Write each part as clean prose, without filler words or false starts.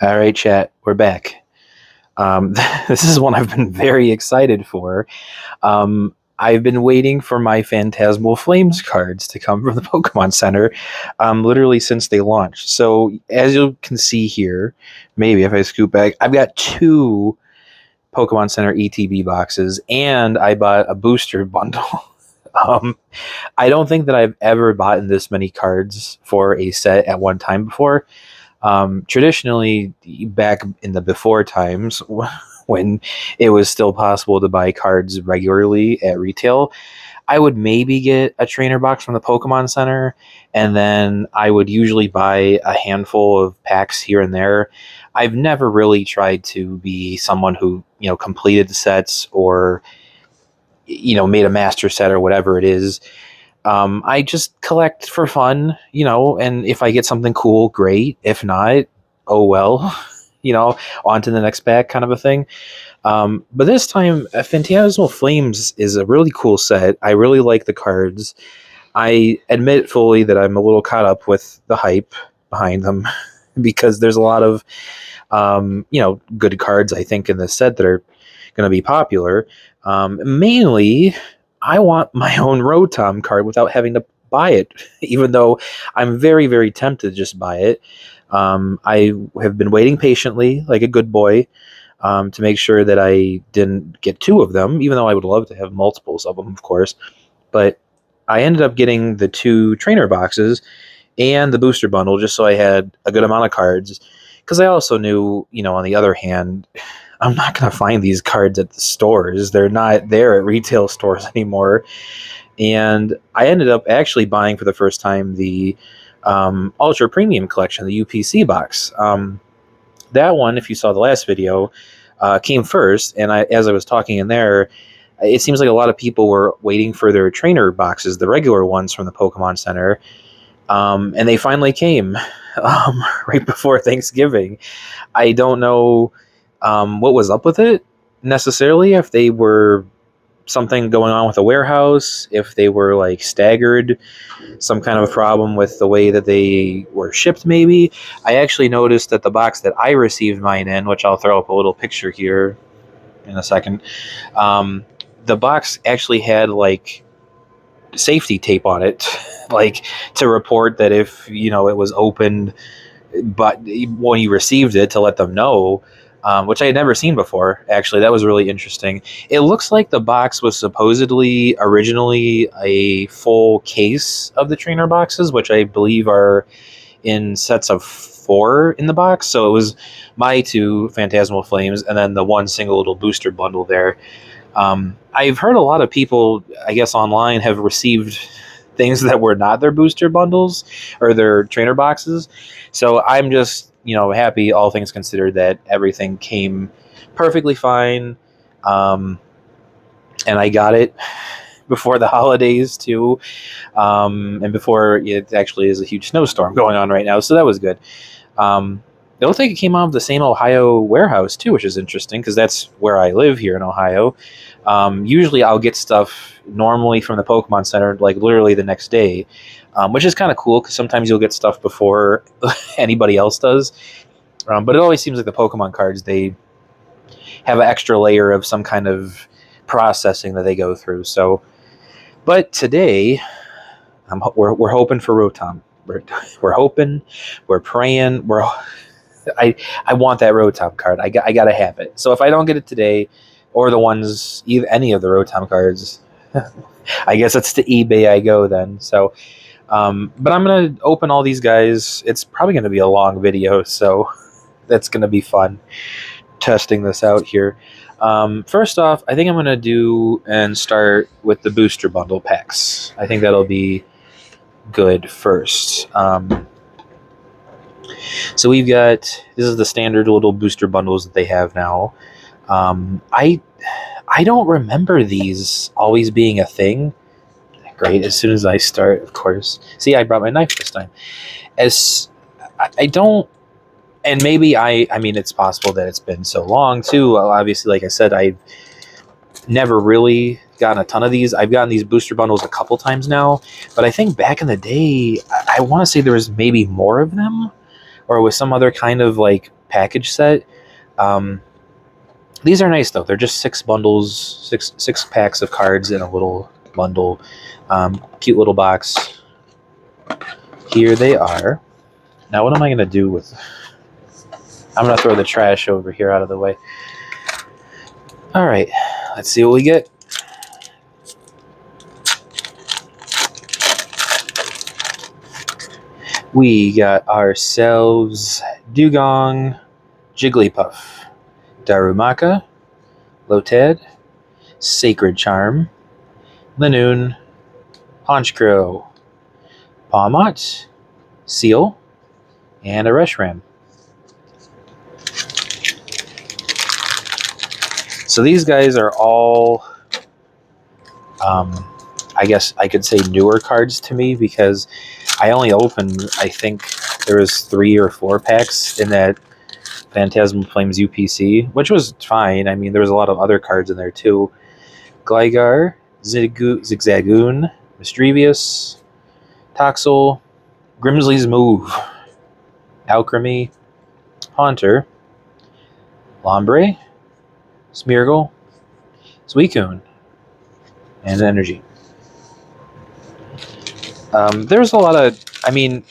All right, chat, we're back. This is one I've been very excited for. I've been waiting for my Phantasmal Flames cards to come from the Pokemon Center, literally since they launched. So, as you can see here, maybe if I scoop back, I've got two Pokemon Center ETB boxes, and I bought a booster bundle. um, I don't think that I've ever bought this many cards for a set at one time before. Traditionally, back in the before times, when it was still possible to buy cards regularly at retail, I would maybe get a trainer box from the Pokemon Center, and then I would usually buy a handful of packs here and there. I've never really tried to be someone who, completed the sets or, made a master set or whatever it is. I just collect for fun, and if I get something cool, great. If not, oh well, on to the next pack kind of a thing. But this time, Phantasmal Flames is a really cool set. I really like the cards. I admit fully that I'm a little caught up with the hype behind them because there's a lot of, good cards, I think, in this set that are going to be popular. Mainly, I want my own Rotom card without having to buy it, even though I'm very, very tempted to just buy it. I have been waiting patiently, like a good boy, to make sure that I didn't get two of them, even though I would love to have multiples of them, of course. But I ended up getting the two trainer boxes and the booster bundle just so I had a good amount of cards. Because I also knew, on the other hand, I'm not going to find these cards at the stores. They're not there at retail stores anymore. And I ended up actually buying for the first time the Ultra Premium Collection, the UPC box. That one, if you saw the last video, came first. And as I was talking in there, it seems like a lot of people were waiting for their trainer boxes, the regular ones from the Pokemon Center. And they finally came right before Thanksgiving. I don't know what was up with it necessarily, if they were something going on with the warehouse, if they were like staggered, some kind of problem with the way that they were shipped maybe. I actually noticed that the box that I received mine in, which I'll throw up a little picture here in a second, the box actually had like safety tape on it, like to report that if it was opened, but when you received it, to let them know, which I had never seen before. Actually, that was really interesting. It looks like the box was supposedly originally a full case of the trainer boxes, which I believe are in sets of 4 in the box. So it was my two Phantasmal Flames and then the one single little booster bundle there. I've heard a lot of people, I guess, online have received things that were not their booster bundles or their trainer boxes. So I'm just, happy, all things considered, that everything came perfectly fine. And I got it before the holidays too. And before it actually is a huge snowstorm going on right now. So that was good. It looks like it came out of the same Ohio warehouse too, which is interesting because that's where I live here in Ohio. Usually I'll get stuff normally from the Pokemon Center like literally the next day, which is kind of cool because sometimes you'll get stuff before anybody else does. But it always seems like the Pokemon cards, they have an extra layer of some kind of processing that they go through. So, but today we're hoping for Rotom. We're hoping, we're praying, I want that Rotom card. I gotta have it. So if I don't get it today, or the ones, any of the Rotom cards, I guess it's to eBay I go then. So, but I'm gonna open all these guys. It's probably gonna be a long video, so that's gonna be fun testing this out here. First off, I think I'm gonna do and start with the booster bundle packs. I think that'll be good first. So we've got, this is the standard little booster bundles that they have now. I don't remember these always being a thing. Great, as soon as I start, of course. See, I brought my knife this time. I don't, and maybe I mean, it's possible that it's been so long too. Well, obviously, like I said, I've never really gotten a ton of these. I've gotten these booster bundles a couple times now, but I think back in the day, I want to say there was maybe more of them, or with some other kind of like package set. These are nice though. They're just 6 bundles, six packs of cards in a little bundle. Cute little box. Here they are. Now what am I going to do with... I'm going to throw the trash over here out of the way. Alright, let's see what we get. We got ourselves Dugong, Jigglypuff, Darumaka, Lotad, Sacred Charm, Lanoon, Honchkrow, Pawmot, Seal, and a Reshiram. So these guys are all, I guess I could say newer cards to me, because I only opened, I think there was 3 or 4 packs in that Phantasmal Flames UPC, which was fine. I mean, there was a lot of other cards in there too. Gligar, Zigzagoon, Mischievous, Toxel, Grimsley's Move, Alchemy, Haunter, Lombre, Smeargle, Suicune, and Energy. There's a lot of, I mean,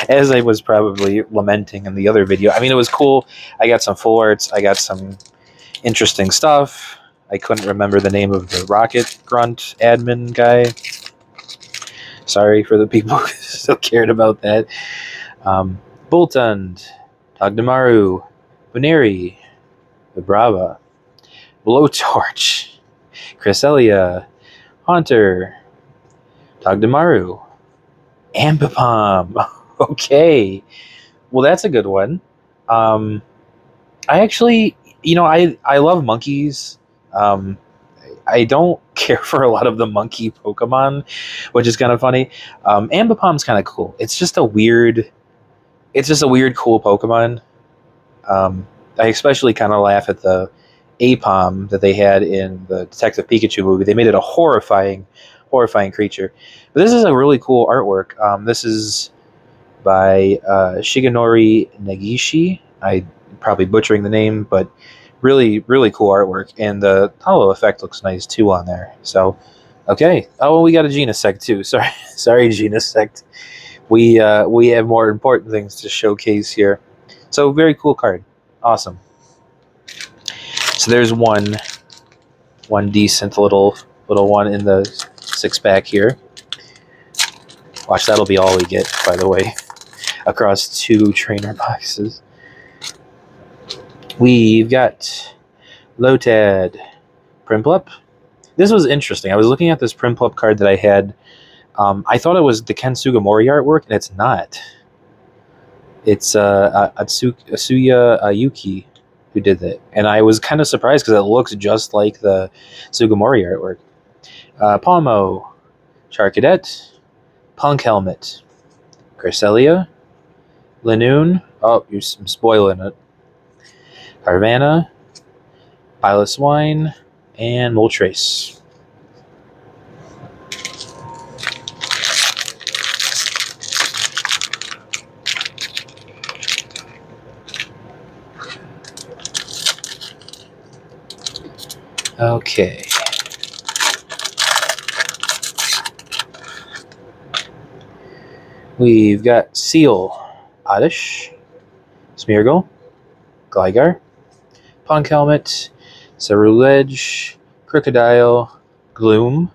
as I was probably lamenting in the other video, I mean, it was cool. I got some full arts. I got some interesting stuff. I couldn't remember the name of the Rocket Grunt admin guy. Sorry for the people who still cared about that. Boltund, Togdemaru, Buneri, Vibrava, Blowtorch, Cresselia, Haunter, Togdemaru, Ambipom. Okay. Well, that's a good one. I actually, I love monkeys. I don't care for a lot of the monkey Pokemon, which is kind of funny. Ambipom's kind of cool. It's just a weird, cool Pokemon. I especially kind of laugh at the Apom that they had in the Detective Pikachu movie. They made it a horrifying creature. But this is a really cool artwork. This is by Shigenori Negishi. I'm probably butchering the name, but really, really cool artwork. And the hollow effect looks nice too on there. So, okay. Oh, well, we got a Genesect too. Sorry, Genesect. We have more important things to showcase here. So, very cool card. Awesome. So there's one decent little one in the 6-pack here. Watch, that'll be all we get, by the way, across 2 trainer boxes. We've got Lotad, Prinplup. This was interesting. I was looking at this Prinplup card that I had. I thought it was the Ken Sugimori artwork, and it's not. It's Asuya Yuki who did that. And I was kind of surprised because it looks just like the Sugimori artwork. Palmo, Charcadet, Punk Helmet, Cresselia, Lanoon. Oh, I'm spoiling it. Carvanha, Piloswine, and Moltres. Okay. We've got Seal, Oddish, Smeargle, Gligar, Punk Helmet, Ceruledge, Crocodile, Gloom,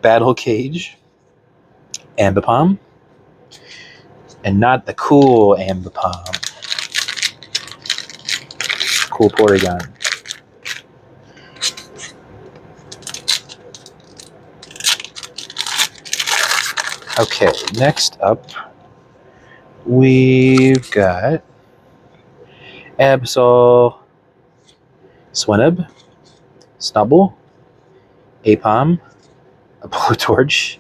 Battle Cage, Ambipom, and not the cool Ambipom. Cool Porygon. Okay, next up, we've got Absol, Swinub, Snubble, Apom, a Blowtorch,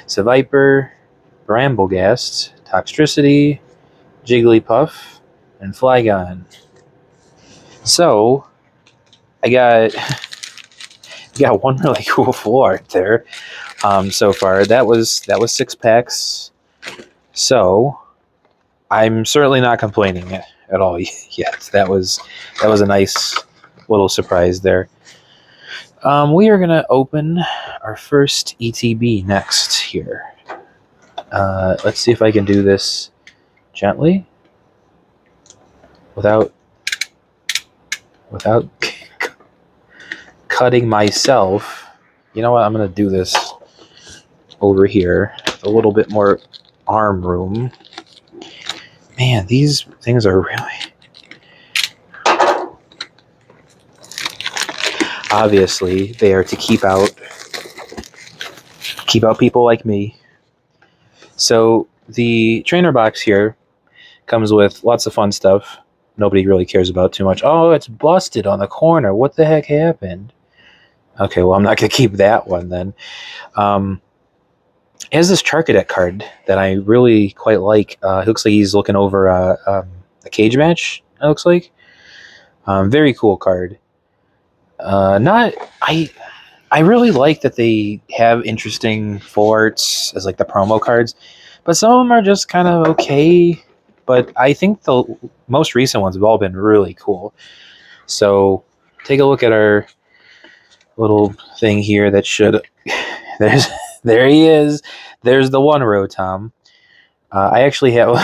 Seviper, Bramblegast, Toxtricity, Jigglypuff, and Flygon. So, I got one really cool full art there. So far, that was 6 packs. So, I'm certainly not complaining at all yet. That was a nice little surprise there. We are gonna open our first ETB next here. Let's see if I can do this gently without cutting myself. You know what? I'm gonna do this over here with a little bit more arm room. Man, these things are really... Obviously, they are to keep out people like me. So the trainer box here comes with lots of fun stuff. Nobody really cares about too much. Oh, it's busted on the corner. What the heck happened? Okay, well, I'm not going to keep that one then. He has this Charcadet card that I really quite like. It looks like he's looking over a cage match, it looks like. Very cool card. Not... I really like that they have interesting full arts as like the promo cards, but some of them are just kind of okay. But I think the most recent ones have all been really cool. So take a look at our little thing here that should... there he is. There's the one Rotom. I actually have...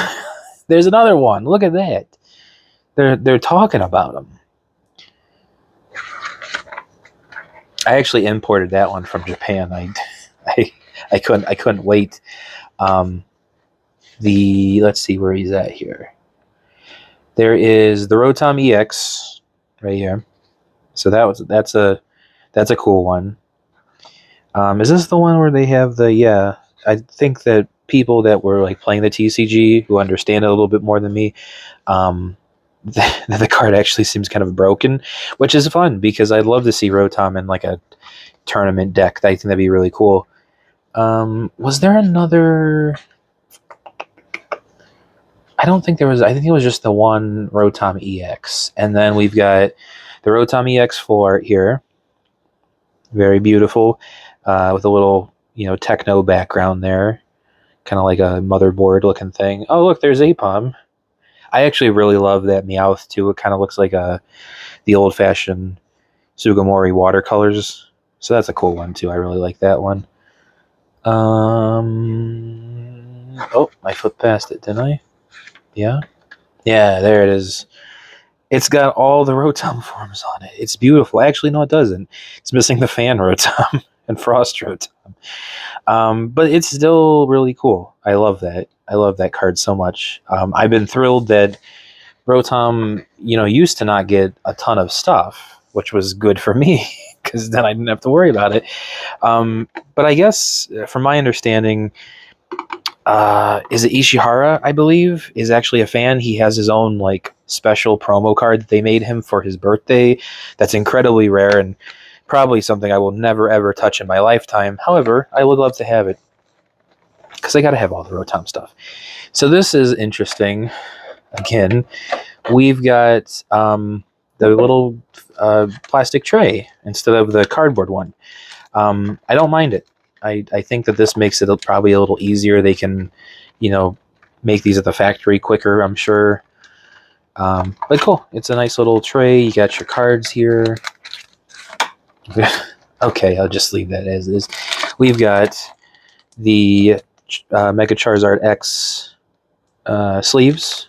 There's another one. Look at that. They're talking about him. I actually imported that one from Japan. I couldn't wait. Let's see where he's at here. There is the Rotom EX right here. So that's a cool one. Is this the one where they have the... Yeah, I think that people that were like playing the TCG who understand it a little bit more than me, the card actually seems kind of broken, which is fun because I'd love to see Rotom in like a tournament deck. I think that'd be really cool. Was there another... I don't think there was... I think it was just the one Rotom EX. And then we've got the Rotom EX4 here. Very beautiful. With a little, techno background there. Kind of like a motherboard looking thing. Oh, look, there's Apom. I actually really love that Meowth too. It kind of looks like the old-fashioned Sugimori watercolors. So that's a cool one too. I really like that one. Oh, I flipped past it, didn't I? Yeah? Yeah, there it is. It's got all the Rotom forms on it. It's beautiful. Actually, no, it doesn't. It's missing the Fan Rotom and Frost Rotom. But it's still really cool. I love that. I love that card so much. I've been thrilled that Rotom, used to not get a ton of stuff, which was good for me because then I didn't have to worry about it. But I guess, from my understanding, is it Ishihara, I believe, is actually a fan. He has his own like special promo card that they made him for his birthday. That's incredibly rare and probably something I will never ever touch in my lifetime. However, I would love to have it because I got to have all the Rotom stuff. So this is interesting. Again, we've got the little plastic tray instead of the cardboard one. I don't mind it. I think that this makes it probably a little easier. They can, make these at the factory quicker, I'm sure. But cool. It's a nice little tray. You got your cards here. Okay, I'll just leave that as is. We've got the Mega Charizard X sleeves.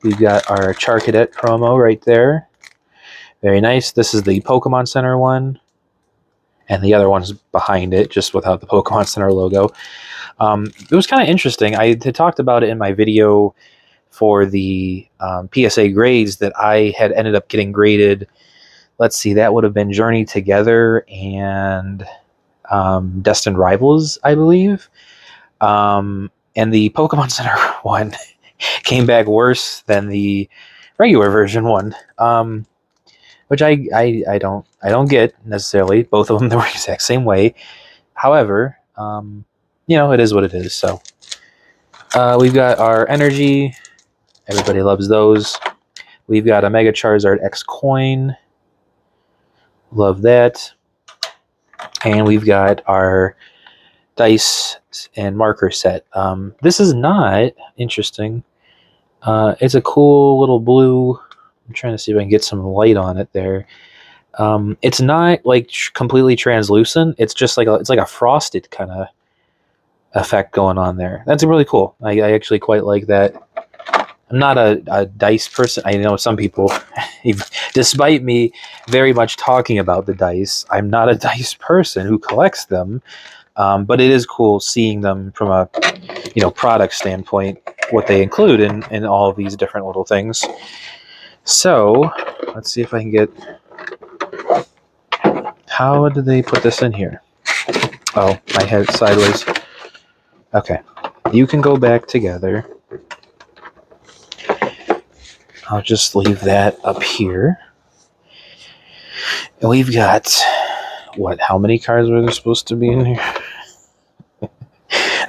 We've got our Charcadet promo right there. Very nice. This is the Pokemon Center one. And the other one's behind it, just without the Pokemon Center logo. It was kind of interesting. I had talked about it in my video for the PSA grades that I had ended up getting graded. Let's see, that would have been Journey Together and Destined Rivals, I believe. And the Pokemon Center one came back worse than the regular version one. Which I don't get necessarily. Both of them the exact same way. However, it is what it is. So we've got our energy. Everybody loves those. We've got a Mega Charizard X coin. Love that. And we've got our dice and marker set. This is not interesting. It's a cool little blue. I'm trying to see if I can get some light on it there. It's not like completely translucent. It's just like it's like a frosted kind of effect going on there. That's really cool. I actually quite like that. I'm not a dice person. I know some people, despite me very much talking about the dice, I'm not a dice person who collects them. But it is cool seeing them from a product standpoint, what they include in all of these different little things. So let's see if I can get. How did they put this in here? Oh, I had it sideways. Okay, you can go back together. I'll just leave that up here. And we've got what? How many cards were there supposed to be in here?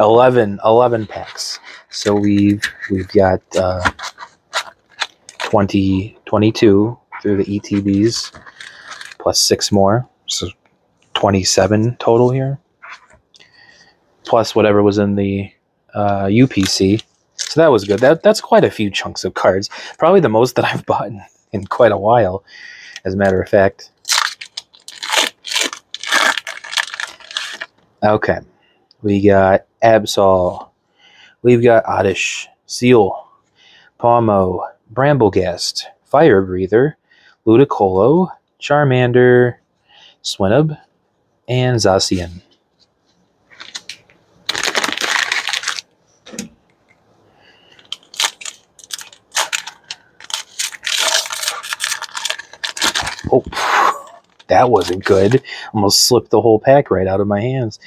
11 packs. So we've got 22 through the ETBs, plus 6 more, so 27 total here, plus whatever was in the UPC. So that was good. That's quite a few chunks of cards. Probably the most that I've bought in quite a while, as a matter of fact. Okay, we got Absol. We've got Oddish, Seal, Palmo, Bramblegast, Fire Breather, Ludicolo, Charmander, Swinub, and Zacian. Oh, that wasn't good. Almost slipped the whole pack right out of my hands.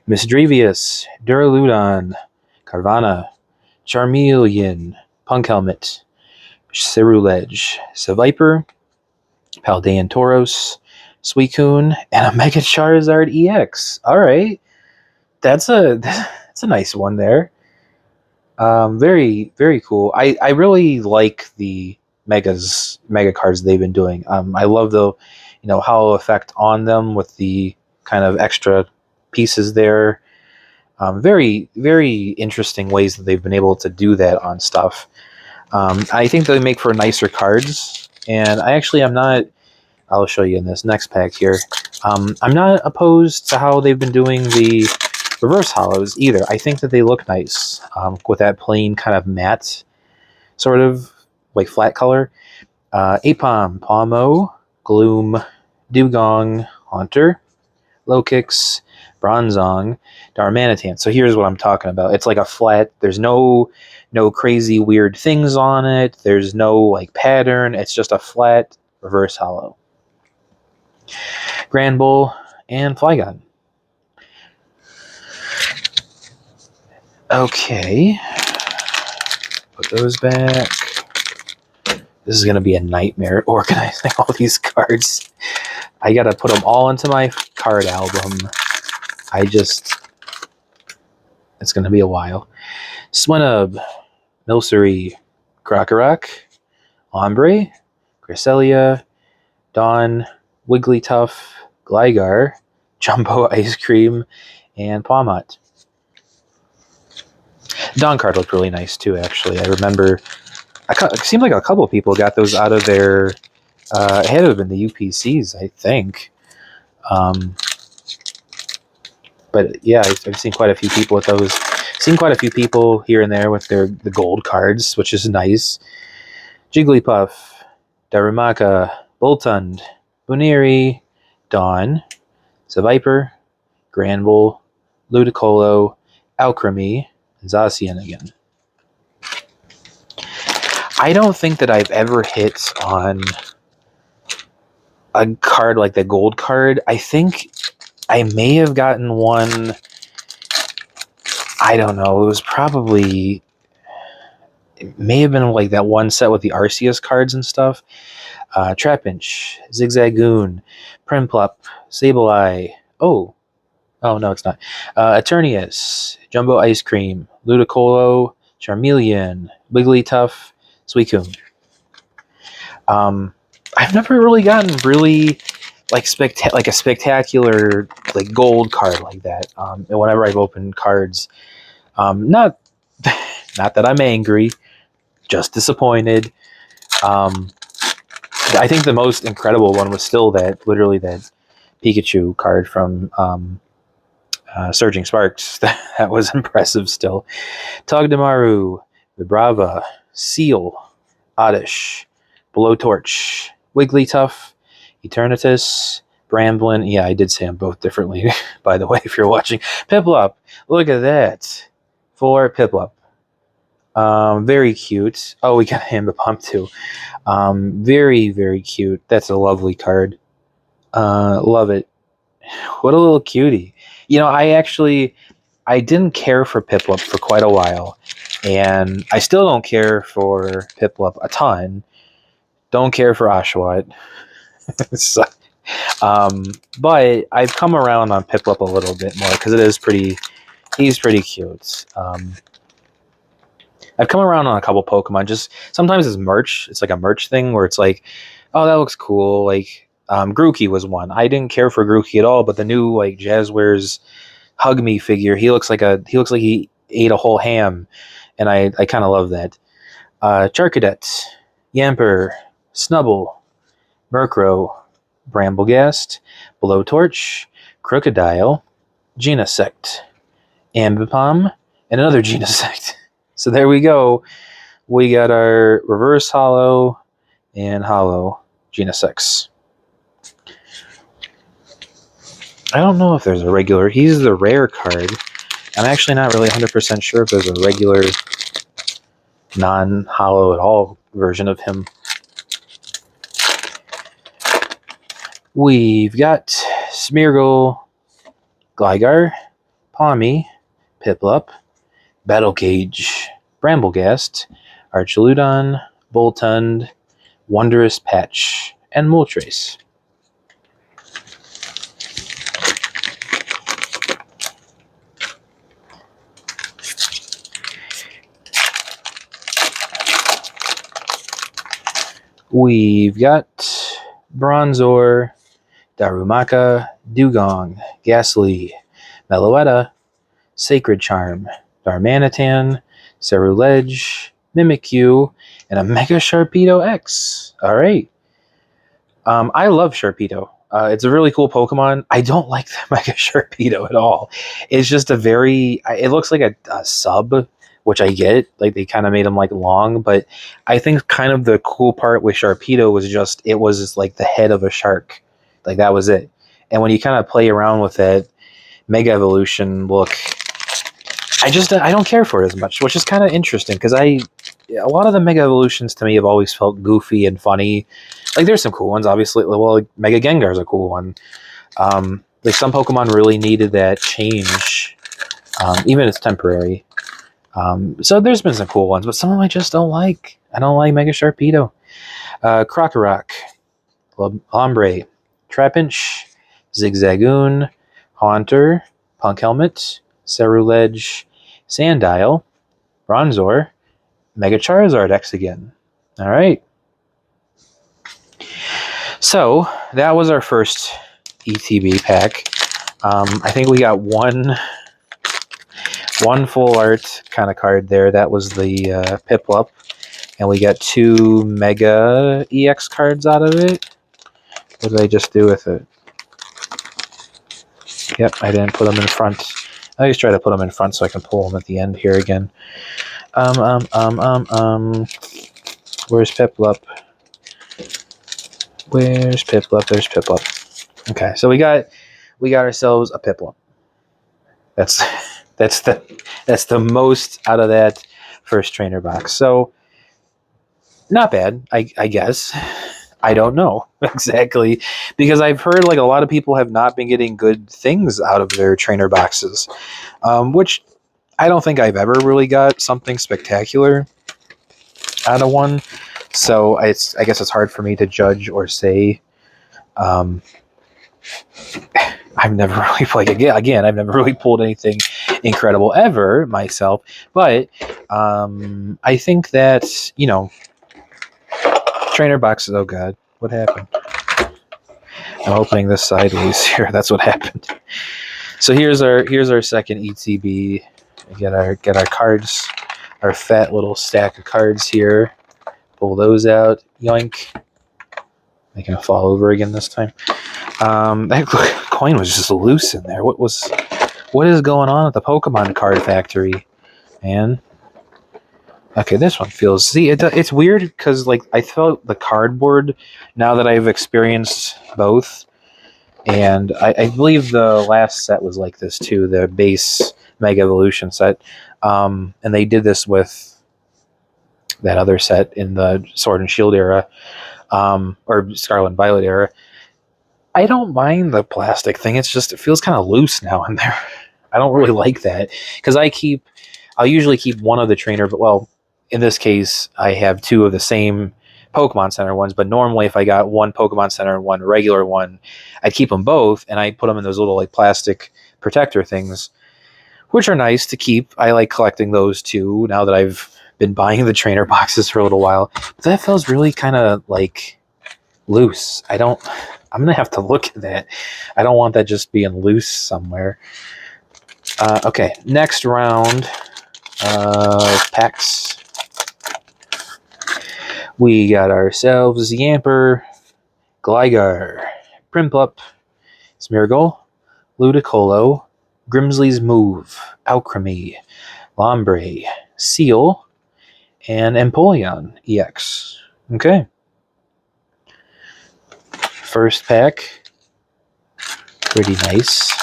Misdrevious, Duraludon, Carvana, Charmeleon, Punk Helmet, Cerulege, Seviper, Paldean Tauros, Suicune, and a Mega Charizard EX. All right, that's a nice one there. Very very cool. I really like the mega cards they've been doing. I love the hollow effect on them with the kind of extra pieces there. Very very interesting ways that they've been able to do that on stuff. I think they make for nicer cards, and I'm not. I'll show you in this next pack here. I'm not opposed to how they've been doing the reverse hollows either. I think that they look nice with that plain kind of matte sort of like flat color. Apom, Palmo, Gloom, Dugong, Haunter, Lokix, Bronzong, Darmanitan. So here's what I'm talking about. It's like a flat. There's no crazy weird things on it. There's no like pattern. It's just a flat reverse hollow. Granbull and Flygon. Okay. Put those back. This is going to be a nightmare organizing all these cards. I got to put them all into my card album. It's going to be a while. Swinub, Milcery, Krokorok, Ombre, Cresselia, Dawn, Wigglytuff, Gligar, Jumbo Ice Cream, and Pawmot. Dawn card looked really nice too, actually. I remember it seemed like a couple of people got those out of their it had to have been the UPCs, I think. But yeah, I've seen quite a few people with those. Seen quite a few people here and there with the gold cards, which is nice. Jigglypuff, Darumaka, Boltund, Buniri, Dawn, Seviper, Granbull, Ludicolo, Alcremie, and Zacian again. I don't think that I've ever hit on a card like the gold card. I think I may have gotten one. I don't know. It may have been like that one set with the Arceus cards and stuff. Trapinch, Zigzagoon, Primplup, Sableye. Oh no, it's not. Eternius, Jumbo Ice Cream, Ludicolo, Charmeleon, Wigglytuff, Suicune. I've never really gotten really like a spectacular like gold card like that. And whenever I've opened cards, not that I'm angry, just disappointed. I think the most incredible one was still that Pikachu card from Surging Sparks. That was impressive still. Togedemaru, Vibrava, Seal, Oddish, Blowtorch, Wigglytuff, Eternatus, Bramblin. Yeah, I did say them both differently, by the way, if you're watching. Piplup. Look at that. Full art Piplup. Very cute. Oh, we got him a pump too. Very, very cute. That's a lovely card. Love it. What a little cutie. You know, I didn't care for Piplup for quite a while, and I still don't care for Piplup a ton. Don't care for Oshawott. So, but I've come around on Piplup a little bit more because he's pretty cute. I've come around on a couple Pokemon. Just sometimes it's merch. It's like a merch thing where it's like, oh, that looks cool. Like Grookey was one. I didn't care for Grookey at all, but the new like Jazzwares Hug Me figure, he looks like he ate a whole ham, and I kind of love that. Charcadet, Yamper, Snubble, Murkrow, Bramblegast, Blowtorch, Crocodile, Genesect, Ambipom, and another Genesect. So there we go. We got our reverse holo and holo Genesects. I don't know if there's a regular. He's the rare card. I'm actually not really 100% sure if there's a regular non-holo at all version of him. We've got Smeargle, Gligar, Palmy, Piplup, Battle Cage, Bramblegast, Archaludon, Voltund, Wondrous Patch, and Moltres. We've got Bronzor, Darumaka, Dugong, Ghastly, Meloetta, Sacred Charm, Darmanitan, Ceruledge, Mimikyu, and a Mega Sharpedo X. All right. I love Sharpedo. It's a really cool Pokemon. I don't like the Mega Sharpedo at all. It's just it looks like a sub, which I get. Like they kind of made him like long, but I think kind of the cool part with Sharpedo was it was like the head of a shark. Like that was it. And when you kind of play around with that Mega Evolution look, I don't care for it as much, which is kind of interesting because a lot of the Mega Evolutions to me have always felt goofy and funny. Like there's some cool ones, obviously. Well, like Mega Gengar is a cool one. Like some Pokemon really needed that change, even if it's temporary. So there's been some cool ones, but some of them I just don't like. I don't like Mega Sharpedo. Krokorok, Ombre, Trapinch, Zigzagoon, Haunter, Punk Helmet, Ceruledge, Sandile, Bronzor, Mega Charizard X again. All right. So that was our first ETB pack. I think we got one full art kind of card there. That was the Piplup. And we got 2 Mega EX cards out of it. What did I just do with it? Yep, I didn't put them in front. I always try to put them in front so I can pull them at the end here again. Where's Piplup? Where's Piplup? There's Piplup. Okay, so we got ourselves a Piplup. That's the most out of that first trainer box. So not bad, I guess. I don't know exactly because I've heard like a lot of people have not been getting good things out of their trainer boxes, which I don't think I've ever really got something spectacular out of one. So I guess it's hard for me to judge or say. I've never really I've never really pulled anything incredible ever myself, but I think that trainer boxes. Oh God, what happened? I'm opening this sideways here. That's what happened. So here's our second ETB. Get our cards our fat little stack of cards here. Pull those out. Yoink. Making it fall over again this time. That coin was just loose in there. What is going on at the Pokemon card factory, man? Okay, this one feels... See, it's weird because, like, I felt the cardboard, now that I've experienced both, and I believe the last set was like this too, the base Mega Evolution set, and they did this with that other set in the Sword and Shield era, or Scarlet and Violet era. I don't mind the plastic thing. It's just, it feels kind of loose now in there. I don't really like that because I'll usually keep one of the trainer, but well, in this case, I have two of the same Pokemon Center ones, but normally if I got one Pokemon Center and one regular one, I'd keep them both and I put them in those little like plastic protector things, which are nice to keep. I like collecting those too now that I've been buying the trainer boxes for a little while. But that feels really kind of like loose. I'm going to have to look at that. I don't want that just being loose somewhere. Okay, next round packs. We got ourselves Yamper, Gligar, Primplup, Smeargle, Ludicolo, Grimsley's Move, Alchemy, Lombre, Seal, and Empoleon EX. Okay. First pack. Pretty nice.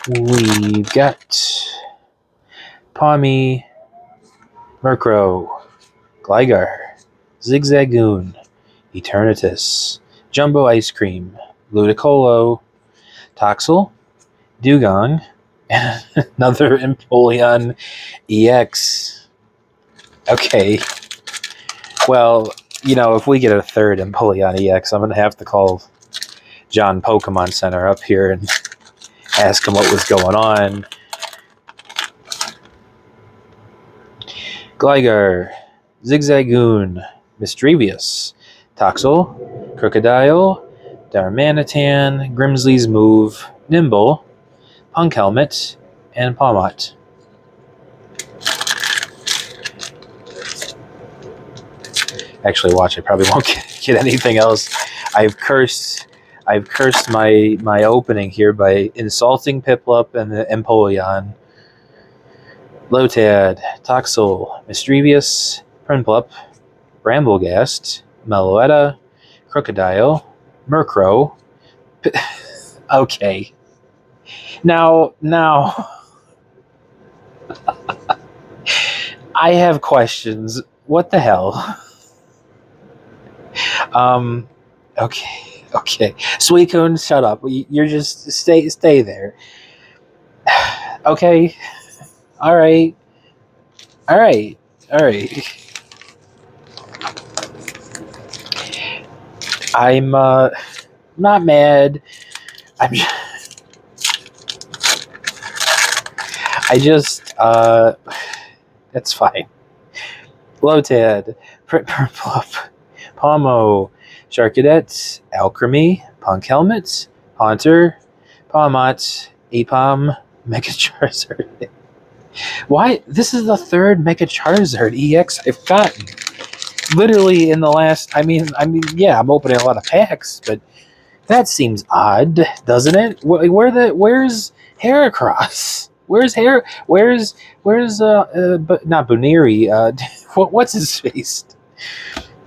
We've got Pawmi, Murkrow, Gligar, Zigzagoon, Eternatus, Jumbo Ice Cream, Ludicolo, Toxel, Dugong, and another Empoleon EX. Okay. Well, if we get a third Empoleon EX, I'm going to have to call John Pokemon Center up here and ask him what was going on. Gligar, Zigzagoon, Misdrevious, Toxel, Crocodile, Darmanitan, Grimsley's Move, Nimble, Punk Helmet, and Pawmot. Actually, watch, I probably won't get anything else. I've cursed my opening here by insulting Piplup and the Empoleon. Lotad, Toxel, Misdrevious, Primplup, Bramblegast, Meloetta, Crocodile, Murkrow. Okay. Now, I have questions. What the hell? Okay. Suicune, shut up. You're just stay there. Okay. All right. I'm not mad. That's fine. Lotad, Purplup, Palmo, Charcadet, Alchemy, Punk Helmet, Haunter, Pawmot, Apom, Mega Charizard. Why? This is the third Mega Charizard EX I've gotten. Literally in the last... I mean, yeah, I'm opening a lot of packs, but that seems odd, doesn't it? Where's Heracross? Where's not Buniri, what's his face?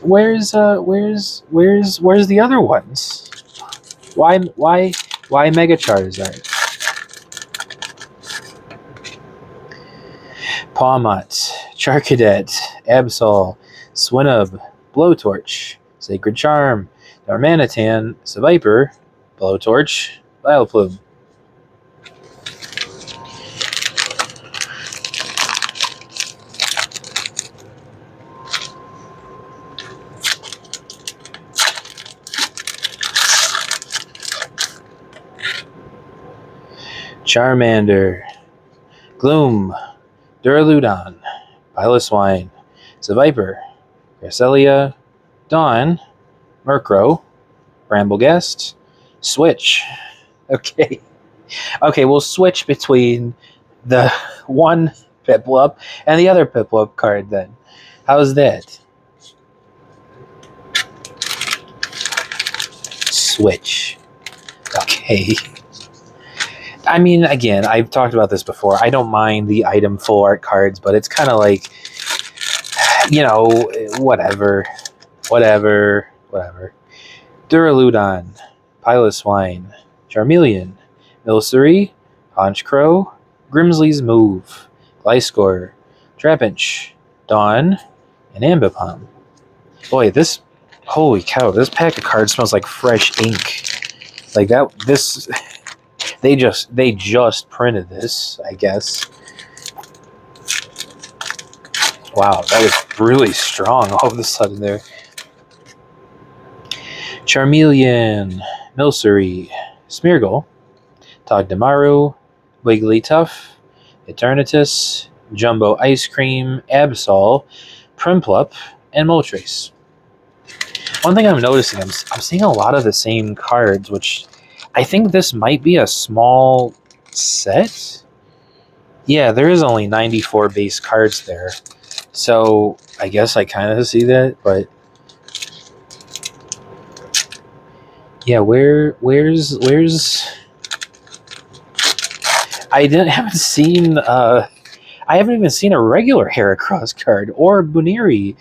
Where's the other ones? Why Mega Charizard? Pawmot, Charcadet, Absol, Swinub, Blowtorch, Sacred Charm, Darmanitan, Seviper, Blowtorch, Vileplume. Charmander, Gloom, Duraludon, Seviper, Cresselia, Dawn, Murkrow, Brambleghast, switch. Okay. Okay, we'll switch between the one Piplup and the other Piplup card then. How's that? Switch. Okay. I mean, again, I've talked about this before. I don't mind the item full art cards, but it's kind of like, you know, whatever. Duraludon, Piloswine, Charmeleon, Milcery, Honchkrow, Grimsley's Move, Gliscor, Trapinch, Dawn, and Ambipom. Boy, this, holy cow, this pack of cards smells like fresh ink. Like that, this, they just printed this, I guess. Wow, that was really strong all of a sudden there. Charmeleon, Milcery, Smeargle, Togdemaru, Wigglytuff, Eternatus, Jumbo Ice Cream, Absol, Primplup, and Moltres. One thing I'm noticing, I'm seeing a lot of the same cards, which I think this might be a small set. Yeah, there is only 94 base cards there. So I guess I kind of see that, but yeah, where's I haven't seen I haven't even seen a regular Heracross card or Buniri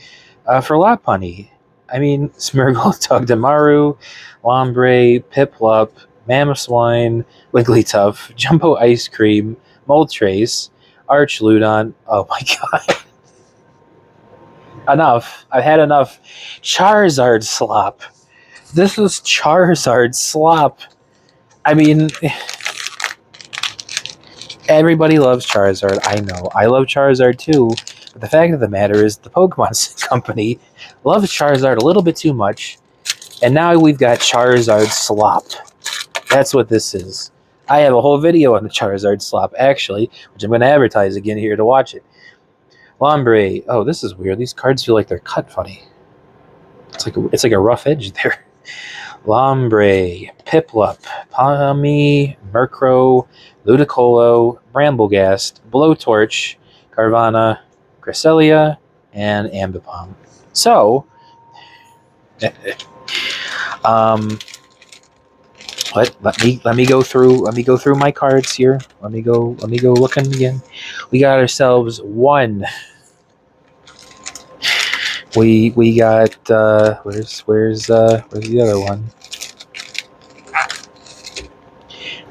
for Lopunny. I mean, Smeargle, Togdemaru, Lombre, Piplup, Mamoswine, Wigglytuff, Jumbo Ice Cream, Moltres, Archludon. Oh my god. Enough. I've had enough. Charizard slop. This is Charizard slop. I mean, everybody loves Charizard. I know. I love Charizard too. But the fact of the matter is the Pokemon Company loves Charizard a little bit too much. And now we've got Charizard slop. That's what this is. I have a whole video on the Charizard slop, actually, which I'm going to advertise again here to watch it. Lombre. Oh, this is weird. These cards feel like they're cut funny. It's like a rough edge there. Lombre, Piplup, Pawmi, Murkrow, Ludicolo, Brambleghast, Blowtorch, Carvanha, Cresselia, and Ambipom. So, let me go through my cards here. Let me go looking again. We got ourselves one. We got where's the other one?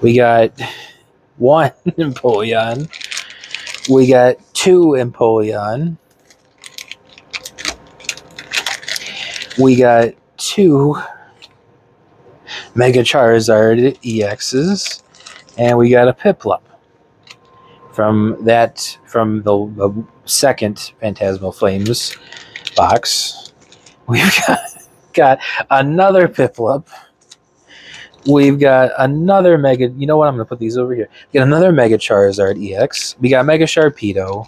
We got one Empoleon. We got two Empoleon. We got two Mega Charizard EXs, and we got a Piplup from the second Phantasmal Flames box. We've got another Piplup. We've got another Mega. You know what? I'm going to put these over here. We got another Mega Charizard EX. We got Mega Sharpedo.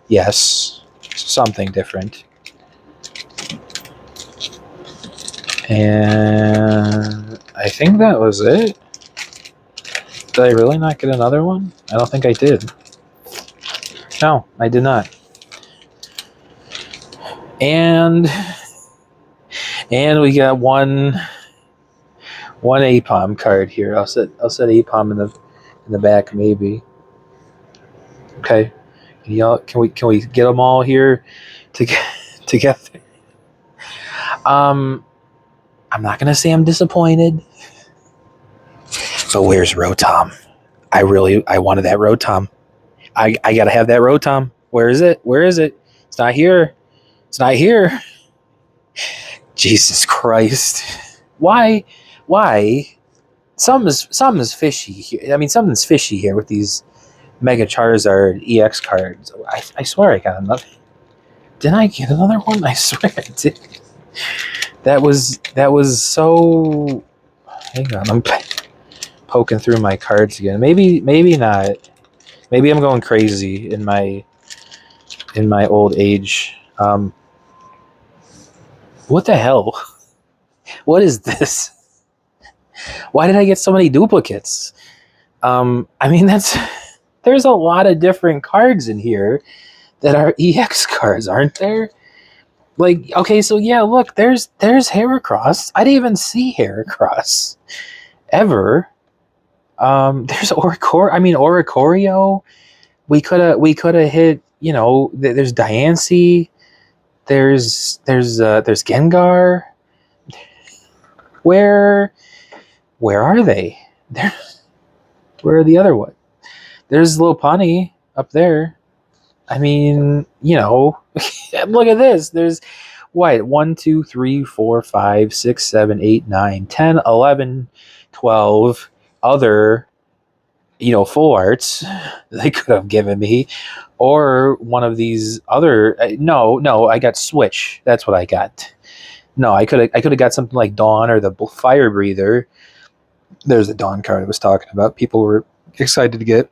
Yes, something different. And I think that was it. Did I really not get another one? I don't think I did. No, I did not. And we got one Apom card here. I'll set Apom in the back maybe. Okay. Can we get them all here together? I'm not gonna say I'm disappointed. So where's Rotom? I wanted that Rotom. I gotta have that Rotom. Where is it? It's not here. Jesus Christ. Why? Something's fishy here. I mean, something's fishy here with these Mega Charizard EX cards. I swear I got another. Didn't I get another one? I swear I did. That was so. Hang on, I'm poking through my cards again. Maybe not. Maybe I'm going crazy in my old age. What the hell? What is this? Why did I get so many duplicates? I mean, there's a lot of different cards in here that are EX cards, aren't there? Like, okay, so yeah, look, there's Heracross. I didn't even see Heracross ever. There's Oricorio. We could have hit. There's Diancie. There's Gengar. Where where are they? There, where are the other ones? There's Lopunny up there. I mean, look at this. There's what, 1, 2, 3, 4, 5, 6, 7, 8, 9, 10, 11, 12 other, full arts they could have given me, or one of these other. No, I got Switch. That's what I got. No, I could have got something like Dawn or the Fire Breather. There's the Dawn card I was talking about. People were excited to get.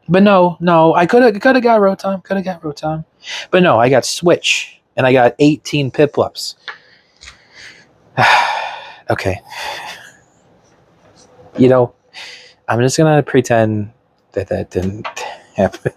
But no, I could have got Rotom, but no, I got Switch, and I got 18 Piplups. Okay, I'm just gonna pretend that didn't happen.